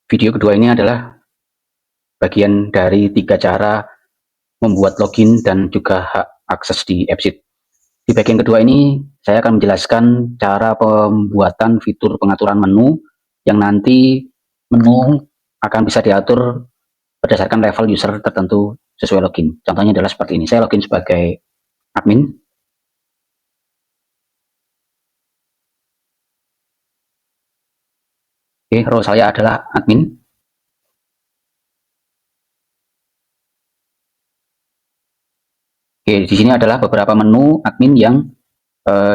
Video kedua ini adalah bagian dari 3 cara membuat login dan juga hak akses di AppSheet. Di bagian kedua ini, saya akan menjelaskan cara pembuatan fitur pengaturan menu yang nanti menu akan bisa diatur berdasarkan level user tertentu sesuai login. Contohnya adalah seperti ini. Saya login sebagai admin. Oke, role saya adalah admin. Oke, di sini adalah beberapa menu admin yang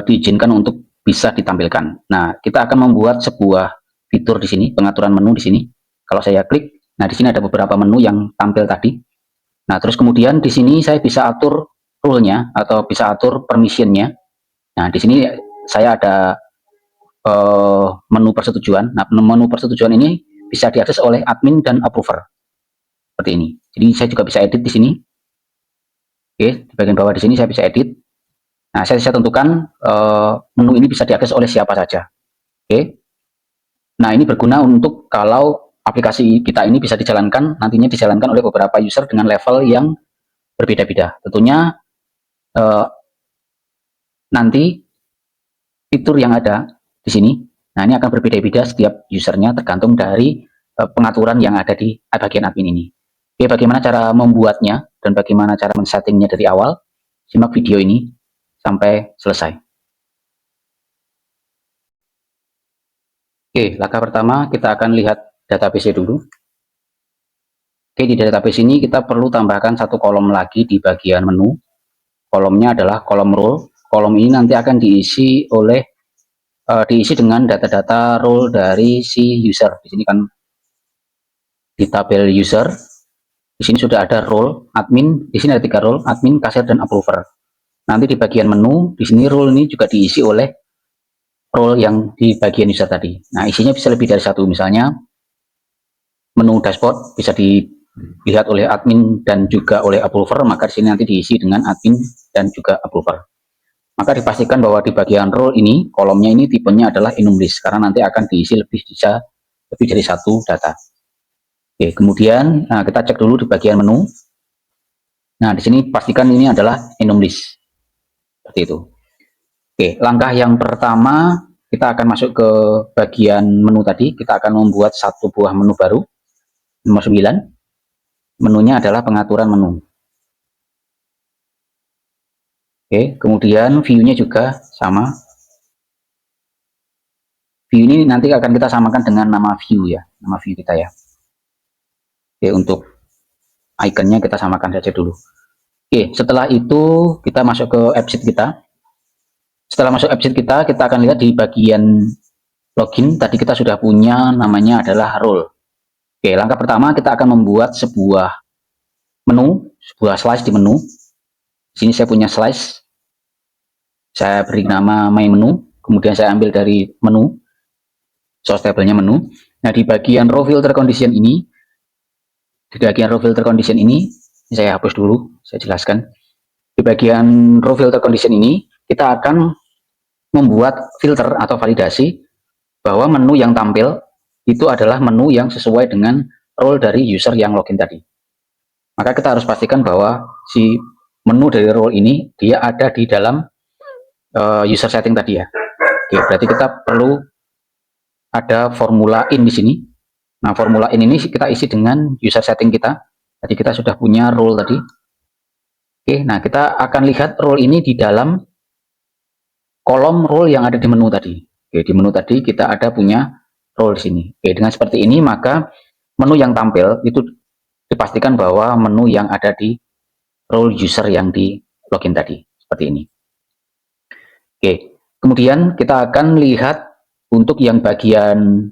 diizinkan untuk bisa ditampilkan. Nah, kita akan membuat sebuah fitur di sini, pengaturan menu di sini. Kalau saya klik, nah di sini ada beberapa menu yang tampil tadi. Nah, terus kemudian di sini saya bisa atur rule-nya atau bisa atur permission-nya. Nah, di sini saya ada menu persetujuan. Nah, menu persetujuan ini bisa diakses oleh admin dan approver. Seperti ini. Jadi saya juga bisa edit di sini. Oke, di bagian bawah di sini saya bisa edit. Nah, saya bisa tentukan menu ini bisa diakses oleh siapa saja. Oke. Nah, ini berguna untuk kalau aplikasi kita ini bisa dijalankan, nantinya dijalankan oleh beberapa user dengan level yang berbeda-beda. Tentunya nanti fitur yang ada di sini, nah ini akan berbeda-beda setiap usernya tergantung dari pengaturan yang ada di bagian admin ini. Oke, bagaimana cara membuatnya dan bagaimana cara men-settingnya dari awal? Simak video ini sampai selesai. Oke, langkah pertama kita akan lihat database dulu. Oke, di database ini kita perlu tambahkan satu kolom lagi di bagian menu. Kolomnya adalah kolom role. Kolom ini nanti akan diisi dengan data-data role dari si user. Di sini kan di tabel user, di sini sudah ada role admin. Di sini ada 3 role, admin, kasir, dan approver. Nanti di bagian menu, di sini role ini juga diisi oleh role yang di bagian user tadi. Nah, isinya bisa lebih dari satu. Misalnya menu dashboard bisa dilihat oleh admin dan juga oleh approver, maka di sini nanti diisi dengan admin dan juga approver. Maka dipastikan bahwa di bagian role ini, kolomnya ini tipenya adalah enum list, karena nanti akan diisi lebih dari satu data. Oke, kemudian kita cek dulu di bagian menu. Nah, di sini pastikan ini adalah enum list. Seperti itu. Oke, langkah yang pertama, kita akan masuk ke bagian menu tadi. Kita akan membuat satu buah menu baru, nomor 9. Menunya adalah pengaturan menu. Oke, kemudian view-nya juga sama. View ini nanti akan kita samakan dengan nama view ya, nama view kita ya. Oke, untuk ikonnya kita samakan saja dulu. Oke, setelah itu kita masuk ke AppSheet kita. Setelah masuk AppSheet kita akan lihat di bagian login. Tadi kita sudah punya namanya adalah role. Oke, langkah pertama kita akan membuat sebuah menu, sebuah slice di menu. Di sini saya punya slice. Saya beri nama my menu. Kemudian saya ambil dari menu, source table-nya menu. Nah, di bagian row filter condition ini, saya hapus dulu, saya jelaskan. Di bagian row filter condition ini, kita akan membuat filter atau validasi bahwa menu yang tampil itu adalah menu yang sesuai dengan role dari user yang login tadi. Maka kita harus pastikan bahwa si menu dari role ini dia ada di dalam user setting tadi ya. Oke, berarti kita perlu ada formula in di sini. Nah, formula in ini kita isi dengan user setting kita. Tadi kita sudah punya role tadi. Oke, nah kita akan lihat role ini di dalam kolom role yang ada di menu tadi. Oke, di menu tadi kita ada punya role di sini. Oke, dengan seperti ini maka menu yang tampil itu dipastikan bahwa menu yang ada di role user yang di login tadi. Seperti ini. Oke, kemudian kita akan lihat untuk yang bagian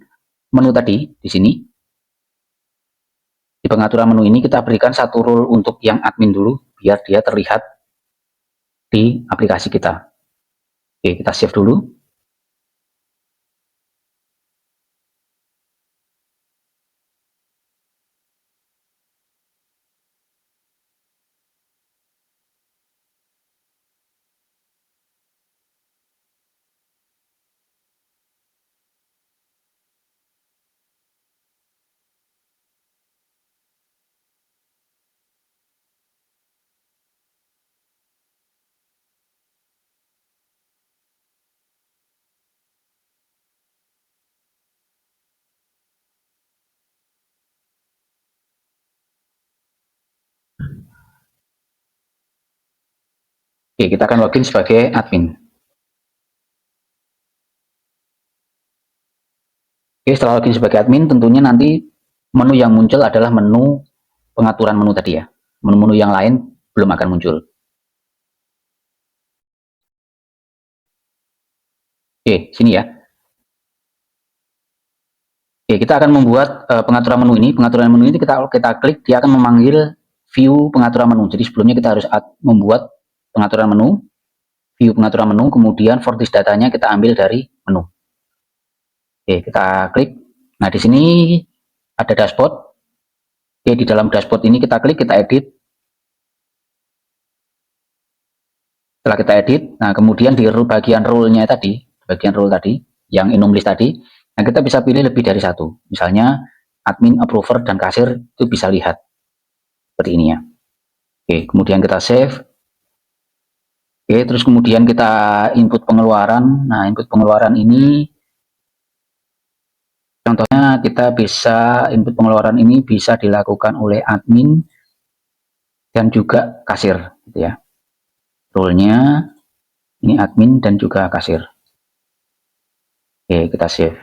menu tadi di sini. Di pengaturan menu ini kita berikan satu role untuk yang admin dulu biar dia terlihat di aplikasi kita. Oke, kita save dulu. Oke, kita akan login sebagai admin. Oke, setelah login sebagai admin, tentunya nanti menu yang muncul adalah menu pengaturan menu tadi ya. Menu-menu yang lain belum akan muncul. Oke, sini ya. Oke, kita akan membuat pengaturan menu ini. Pengaturan menu ini kita klik, dia akan memanggil view pengaturan menu. Jadi sebelumnya kita harus membuat pengaturan menu, view pengaturan menu, kemudian for this datanya kita ambil dari menu. Oke, kita klik. Nah, di sini ada dashboard. Oke, di dalam dashboard ini kita klik, kita edit. Setelah kita edit, nah kemudian di bagian role-nya tadi, bagian role tadi, yang enum list tadi, nah kita bisa pilih lebih dari satu. Misalnya admin, approver, dan kasir itu bisa lihat seperti ini ya. Oke, kemudian kita save. Oke, terus kemudian kita input pengeluaran. Nah, input pengeluaran ini contohnya kita bisa input pengeluaran ini bisa dilakukan oleh admin dan juga kasir gitu ya. Role-nya ini admin dan juga kasir. Oke, kita save.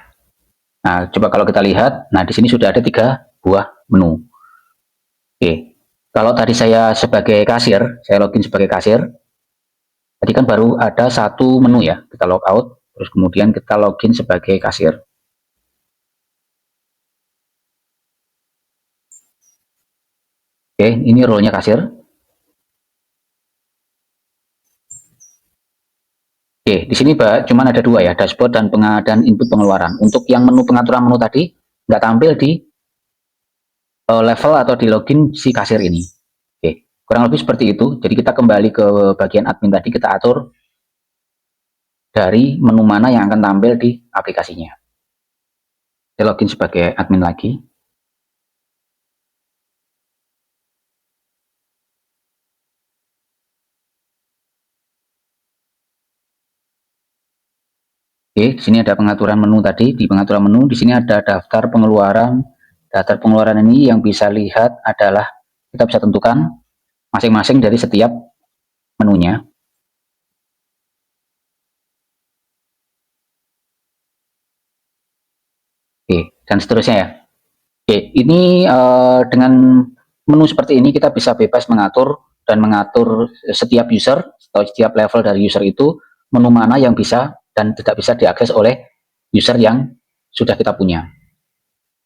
Nah, coba kalau kita lihat, nah di sini sudah ada 3 buah menu. Oke, kalau tadi saya sebagai kasir, saya login sebagai kasir, tadi kan baru ada 1 menu ya, kita log out, terus kemudian kita login sebagai kasir. Oke, ini role-nya kasir. Oke, di sini cuma ada 2 ya, dashboard dan input pengeluaran. Untuk yang menu pengaturan menu tadi, nggak tampil di level atau di login si kasir ini. Oke, kurang lebih seperti itu. Jadi kita kembali ke bagian admin tadi, kita atur dari menu mana yang akan tampil di aplikasinya. Saya login sebagai admin lagi. Oke, di sini ada pengaturan menu tadi. Di pengaturan menu, di sini ada daftar pengeluaran. Daftar pengeluaran ini yang bisa lihat adalah kita bisa tentukan masing-masing dari setiap menunya. Oke, dan seterusnya ya. Oke, ini dengan menu seperti ini kita bisa bebas mengatur dan mengatur setiap user atau setiap level dari user itu menu mana yang bisa dan tidak bisa diakses oleh user yang sudah kita punya.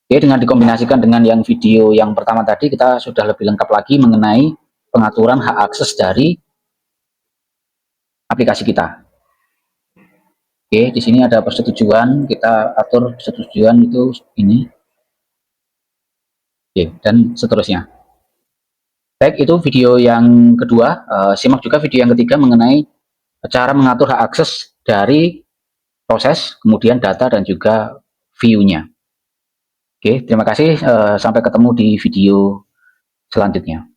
Oke, dengan dikombinasikan dengan yang video yang pertama tadi, kita sudah lebih lengkap lagi mengenai pengaturan hak akses dari aplikasi kita. Oke, di sini ada persetujuan, kita atur persetujuan itu ini. Oke, dan seterusnya. Baik, itu video yang kedua. Simak juga video yang ketiga mengenai cara mengatur hak akses dari proses, kemudian data, dan juga view-nya. Oke, terima kasih. Sampai ketemu di video selanjutnya.